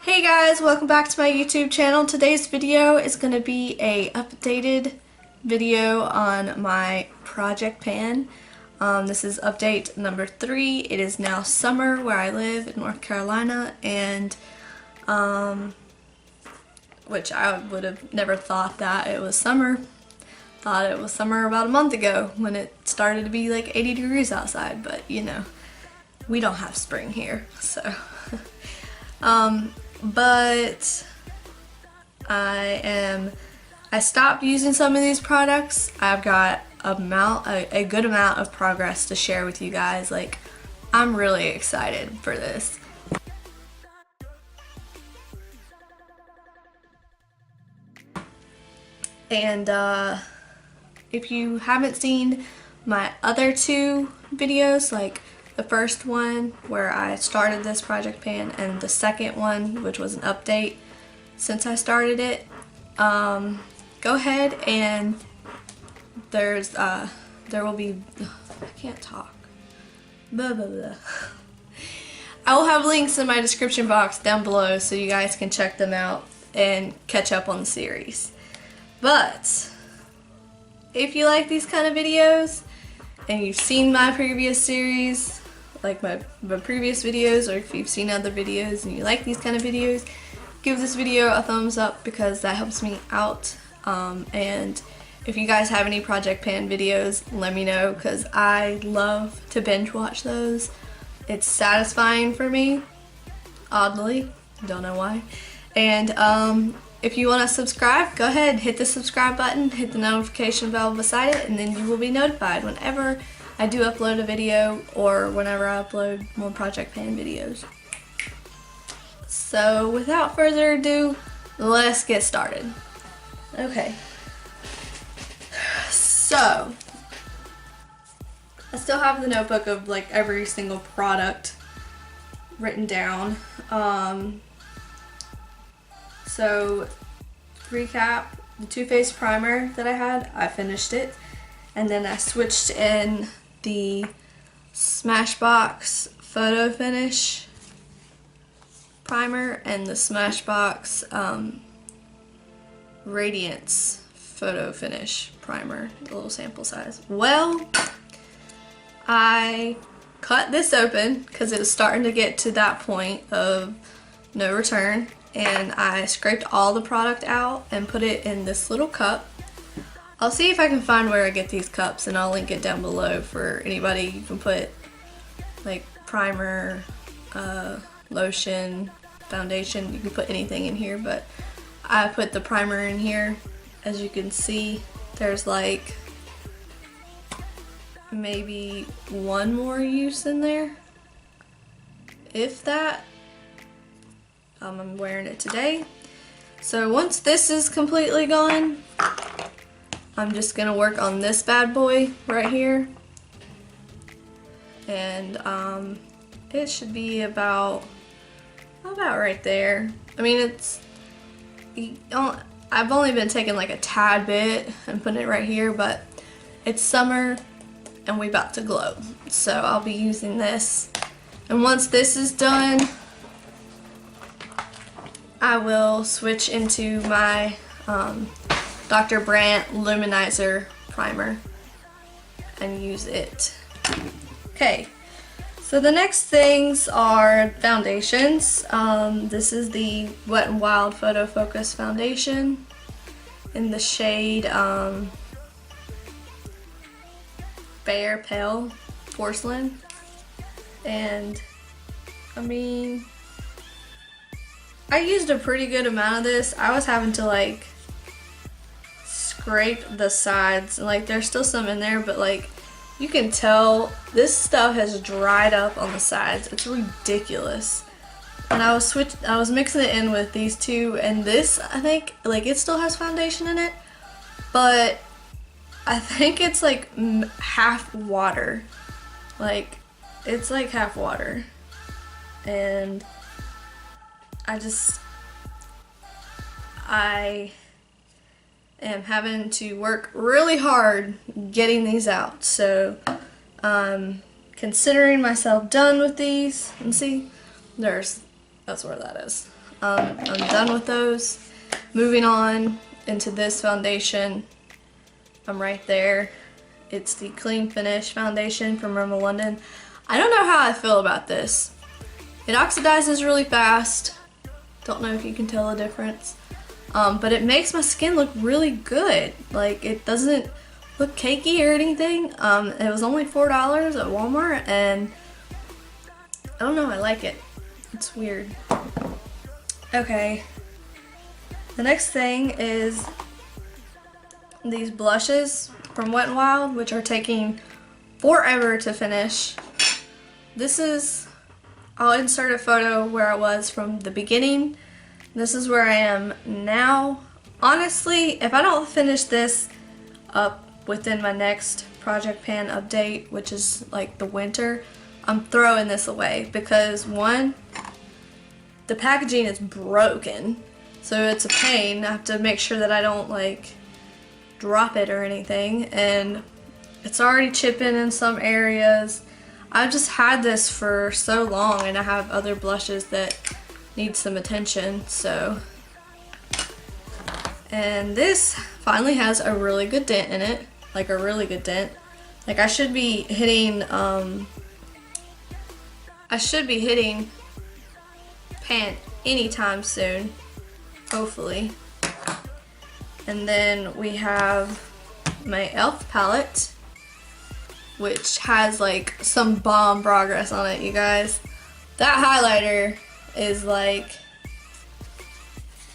Hey guys, welcome back to my YouTube channel. Today's video is going to be a updated video on my project pan. This is update number 3. It is now summer where I live in North Carolina, and which I would have never thought that it was summer. Thought it was summer about a month ago when it started to be like 80 degrees outside, but you know, we don't have spring here, so but I stopped using some of these products. I've got a good amount of progress to share with you guys. Like, I'm really excited for this. And if you haven't seen my other 2 videos, like the first one where I started this project pan and the second one, which was an update since I started it, go ahead and there will be, I can't talk, blah blah blah. I will have links in my description box down below so you guys can check them out and catch up on the series. But if you like these kind of videos and you've seen my previous series, like my previous videos, or if you've seen other videos and you like these kind of videos, give this video a thumbs up because that helps me out. And if you guys have any project pan videos, let me know because I love to binge watch those. It's satisfying for me, oddly, don't know why. And if you want to subscribe, go ahead, hit the subscribe button, hit the notification bell beside it, and then you will be notified whenever I do upload a video or whenever I upload more project pan videos. So without further ado, let's get started. Okay. So I still have the notebook of like every single product written down. So recap, the Too Faced primer that I had, I finished it, and then I switched in the Smashbox Photo Finish primer and the Smashbox Radiance Photo Finish primer, a little sample size. Well, I cut this open because it was starting to get to that point of no return, and I scraped all the product out and put it in this little cup. I'll see if I can find where I get these cups, and I'll link it down below for anybody. You can put like primer, lotion, foundation, you can put anything in here, but I put the primer in here. As you can see, there's like maybe one more use in there, if that. I'm wearing it today. So once this is completely gone, I'm just gonna work on this bad boy right here, and it should be about right there. I mean, I've only been taking like a tad bit and putting it right here, but it's summer and we about to glow, so I'll be using this. And once this is done, I will switch into my Dr. Brandt Luminizer primer and use it. Okay, so the next things are foundations. This is the Wet n Wild Photo Focus foundation in the shade Bare Pale Porcelain, and I mean, I used a pretty good amount of this. I was having to like scrape the sides, and like there's still some in there, but like you can tell this stuff has dried up on the sides. It's ridiculous. And I was mixing it in with these 2, and this, I think, like, it still has foundation in it, but I think it's like half water. Like, it's like half water. And I am having to work really hard getting these out, so considering myself done with these. And see, that's where that is. I'm done with those. Moving on into this foundation. I'm right there. It's the Clean Finish foundation from Rimmel London. I don't know how I feel about this. It oxidizes really fast. Don't know if you can tell the difference. But it makes my skin look really good. Like, it doesn't look cakey or anything. It was only $4 at Walmart, and I don't know, I like it. It's weird. Okay. The next thing is these blushes from Wet n Wild, which are taking forever to finish. This is, I'll insert a photo where I was from the beginning. This is where I am now. Honestly, if I don't finish this up within my next project pan update, which is like the winter, I'm throwing this away because one, the packaging is broken, so it's a pain. I have to make sure that I don't like drop it or anything, and it's already chipping in some areas. I've just had this for so long, and I have other blushes that need some attention, so. And this finally has a really good dent in it, like a really good dent. Like I should be hitting pan anytime soon, hopefully. And then we have my e.l.f. palette, which has like some bomb progress on it, you guys. That highlighter is like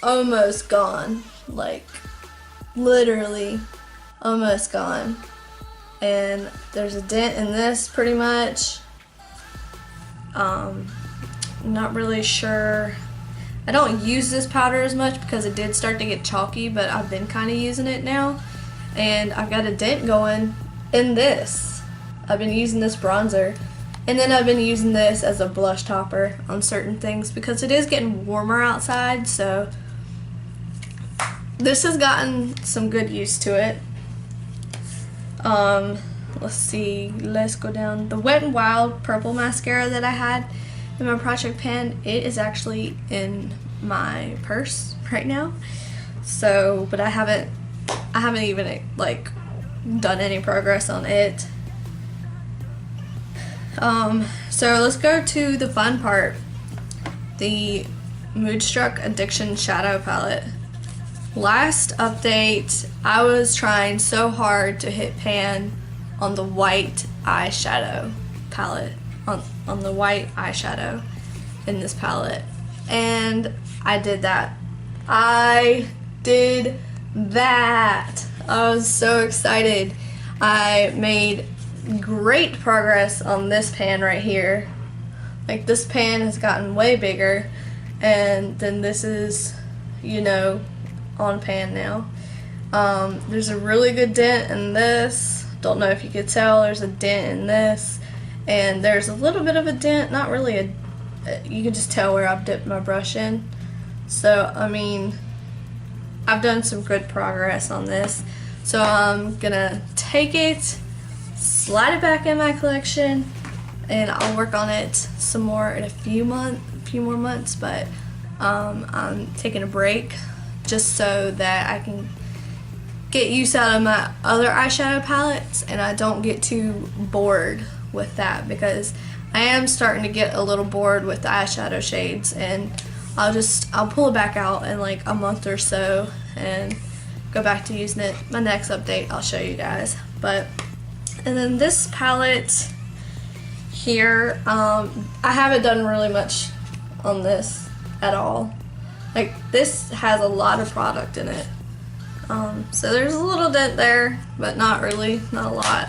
almost gone, like literally almost gone. And there's a dent in this pretty much. Not really sure. I don't use this powder as much because it did start to get chalky, but I've been kind of using it now. And I've got a dent going in this. I've been using this bronzer. And then I've been using this as a blush topper on certain things because it is getting warmer outside, so this has gotten some good use to it. Let's see, let's go down. The Wet n Wild purple mascara that I had in my project pan, it is actually in my purse right now. So, but I haven't even like done any progress on it. So let's go to the fun part, the Moodstruck Addiction Shadow Palette. Last update, I was trying so hard to hit pan on the white eyeshadow palette, on the white eyeshadow in this palette, and I did that. I was so excited. I made great progress on this pan right here. Like, this pan has gotten way bigger, and then this is, you know, on pan now. There's a really good dent in this. Don't know if you could tell, there's a dent in this, and there's a little bit of a dent, not really you can just tell where I've dipped my brush in. So, I mean, I've done some good progress on this. So I'm gonna take it, slide it back in my collection, and I'll work on it some more in a few more months, but I'm taking a break just so that I can get use out of my other eyeshadow palettes and I don't get too bored with that, because I am starting to get a little bored with the eyeshadow shades, and I'll pull it back out in like a month or so and go back to using it. My next update I'll show you guys. And then this palette here, I haven't done really much on this at all. Like, this has a lot of product in it. So there's a little dent there, but not really, not a lot.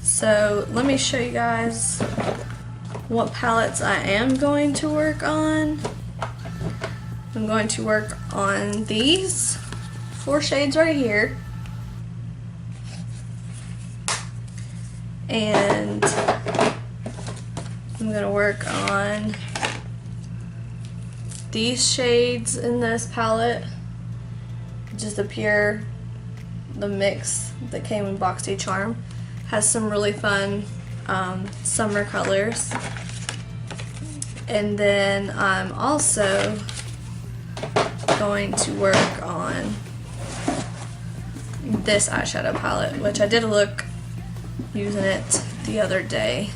So let me show you guys what palettes I am going to work on. I'm going to work on these 4 shades right here. And I'm gonna work on these shades in this palette, just the mix that came in Boxy Charm. Has some really fun summer colors. And then I'm also going to work on this eyeshadow palette, which I did a look using it the other day.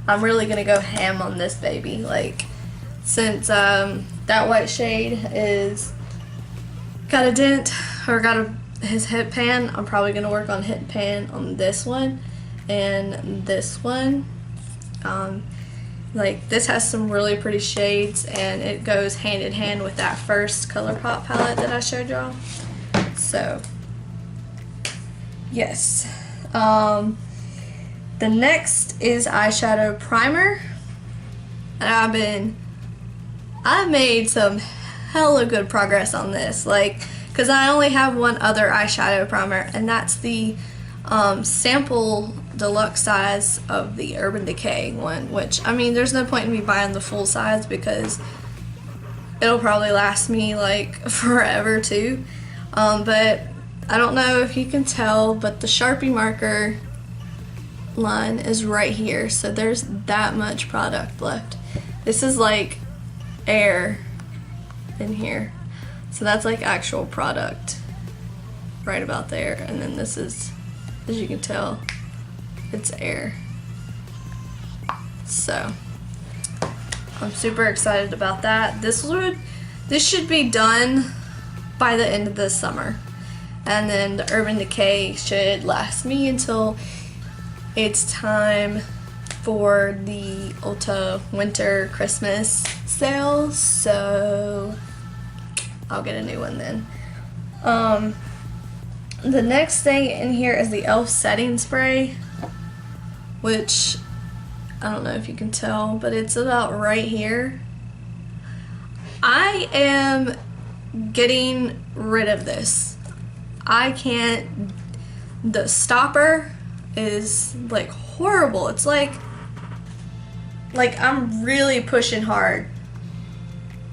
I'm really gonna go ham on this baby. Like, since that white shade is got a dent, or got his hit pan, I'm probably gonna work on hit pan on this one and this one. Like, this has some really pretty shades, and it goes hand in hand with that first ColourPop palette that I showed y'all. So, yes. The next is Eyeshadow Primer. And I've made some hella good progress on this. Like, because I only have one other eyeshadow primer, and that's the sample deluxe size of the Urban Decay one, which, I mean, there's no point in me buying the full size because it'll probably last me like forever too. But I don't know if you can tell, but the Sharpie marker line is right here, so there's that much product left. This is like air in here, so that's like actual product right about there, and then this is, as you can tell, it's air. So I'm super excited about that. This should be done by the end of this summer, and then the Urban Decay should last me until it's time for the Ulta Winter Christmas sale, so I'll get a new one then. The next thing in here is the e.l.f. setting spray, which I don't know if you can tell, but it's about right here. I am getting rid of this. I can't, the stopper is like horrible. It's like I'm really pushing hard.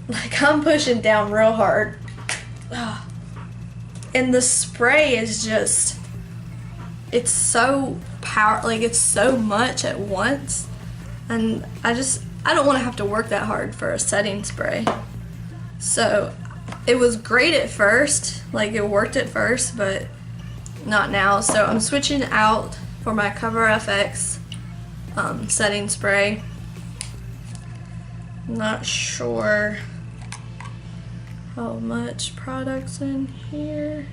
Like, I'm pushing down real hard. Ugh. And the spray is just, it's so like, it's so much at once, and I don't want to have to work that hard for a setting spray. So it was great at first, like it worked at first, but not now. So I'm switching out for my Cover FX setting spray. Not sure how much product's in here,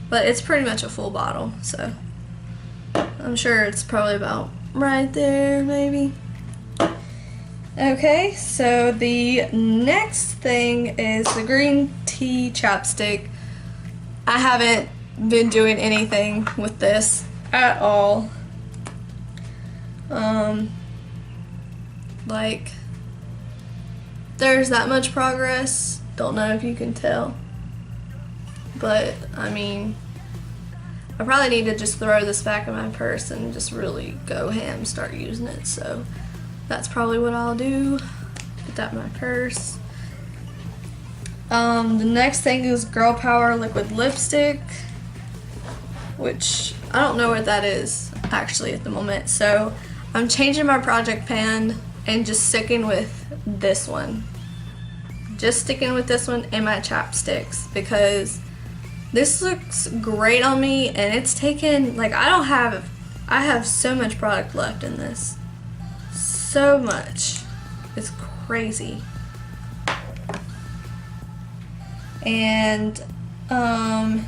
but it's pretty much a full bottle, so I'm sure it's probably about right there, maybe. Okay, so the next thing is the green tea chapstick. I haven't been doing anything with this at all. Like, there's that much progress. Don't know if you can tell, but I mean, I probably need to just throw this back in my purse and just really go ham, start using it. So that's probably what I'll do. Put that in my purse. The next thing is Girl Power liquid lipstick, which I don't know what that is actually at the moment. So I'm changing my project pan and just sticking with this one. Just sticking with this one and my chapsticks, because this looks great on me, and it's taken, like, I have so much product left in this. So much. It's crazy. And the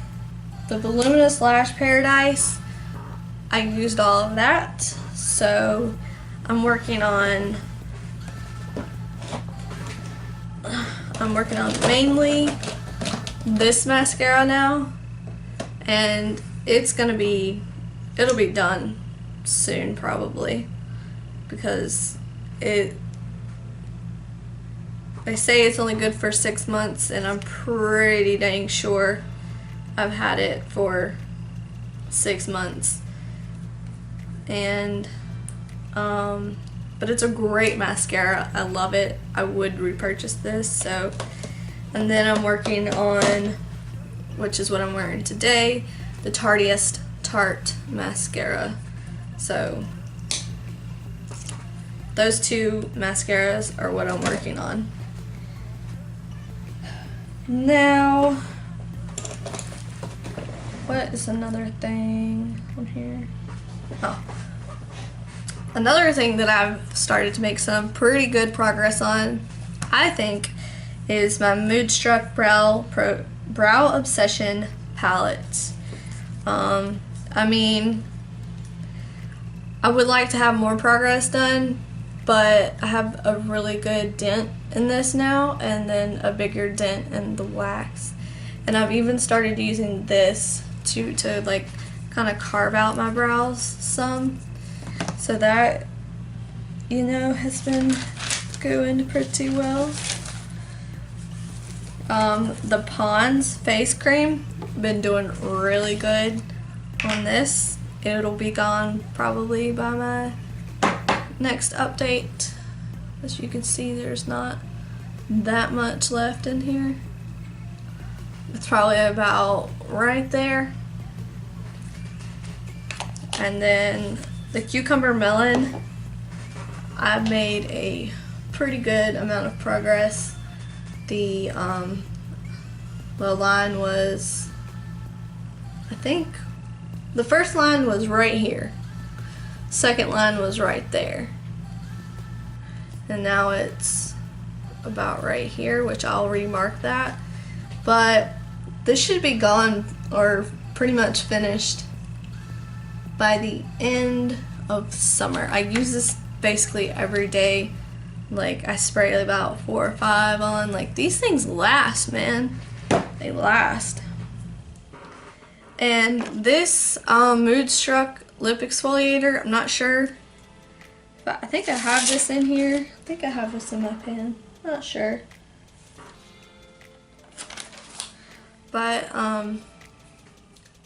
Voluminous Lash Paradise, I used all of that, so I'm working on mainly this mascara now, and it'll be done soon probably, because they say it's only good for 6 months, and I'm pretty dang sure I've had it for 6 months. And but it's a great mascara. I love it. I would repurchase this. So, and then I'm working on, which is what I'm wearing today, the Tarteist Tarte mascara. So those two mascaras are what I'm working on. Now, what is another thing on here? Oh. Another thing that I've started to make some pretty good progress on, I think, is my Moodstruck Brow Obsession palette. I mean, I would like to have more progress done, but I have a really good dent in this now, and then a bigger dent in the wax. And I've even started using this to like kind of carve out my brows some. So that, you know, has been going pretty well. The Pond's face cream, been doing really good on this. It'll be gone probably by my next update. As you can see, there's not that much left in here. It's probably about right there. And then the Cucumber Melon, I've made a pretty good amount of progress. The line was, I think, the first line was right here. Second line was right there. And now it's about right here, which I'll remark that. But this should be gone or pretty much finished by the end of summer. I use this basically every day. Like, I spray about 4 or 5 on. Like, these things last, man. They last. And this Moodstruck lip exfoliator, I'm not sure, but I think I have this in here. I think I have this in my pan. Not sure. But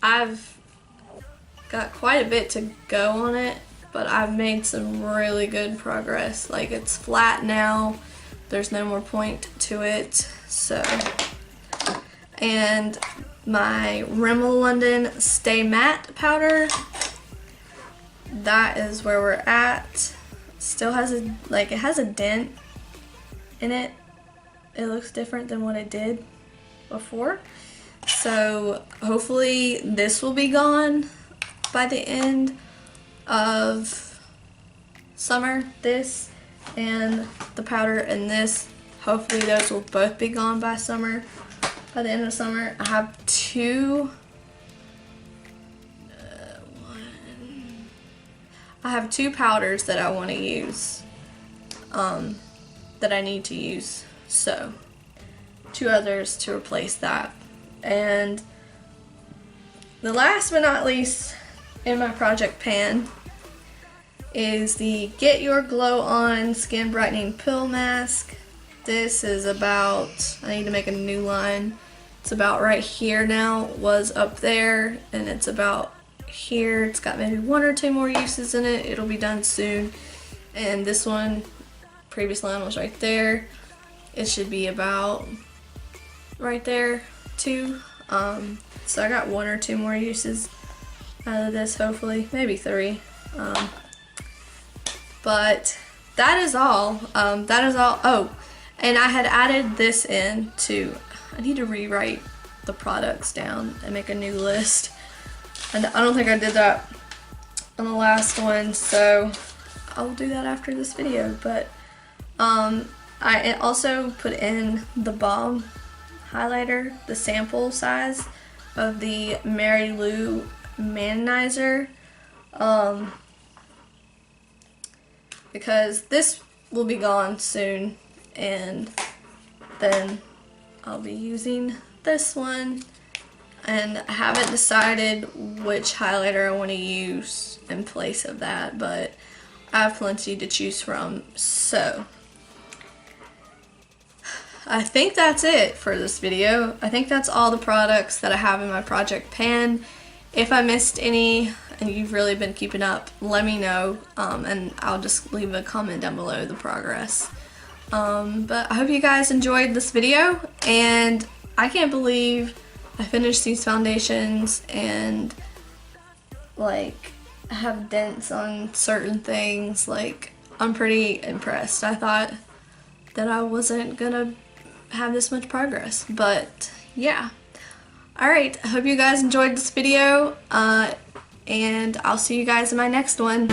I've got quite a bit to go on it, but I've made some really good progress. Like, it's flat now. There's no more point to it. So, and my Rimmel London Stay Matte powder, that is where we're at. Still has a, like, it has a dent in it. It looks different than what it did before. So hopefully this will be gone by the end of summer. This and the powder and this, hopefully those will both be gone by summer. By the end of summer, I have two powders that I want to use, that I need to use, so 2 others to replace that. And the last but not least in my project pan is the Get Your Glow On Skin Brightening Pill Mask. This is about, I need to make a new line. It's about right here now. It was up there, and it's about here. It's got maybe 1 or 2 more uses in it. It'll be done soon. And this one, previous line was right there. It should be about right there too. So I got 1 or 2 more uses out of this, hopefully, maybe 3. But that is all. That is all. Oh, and I had added this in to, I need to rewrite the products down and make a new list. And I don't think I did that on the last one, so I'll do that after this video. But I also put in the Balm highlighter, the sample size of the Mary Lou Manizer, because this will be gone soon, and then I'll be using this one, and I haven't decided which highlighter I want to use in place of that, but I have plenty to choose from. So I think that's it for this video. I think that's all the products that I have in my project pan. If I missed any and you've really been keeping up, let me know, and I'll just leave a comment down below the progress. But I hope you guys enjoyed this video, and I can't believe I finished these foundations, and like have dents on certain things. Like, I'm pretty impressed. I thought that I wasn't gonna have this much progress, but yeah. Alright, I hope you guys enjoyed this video, and I'll see you guys in my next one.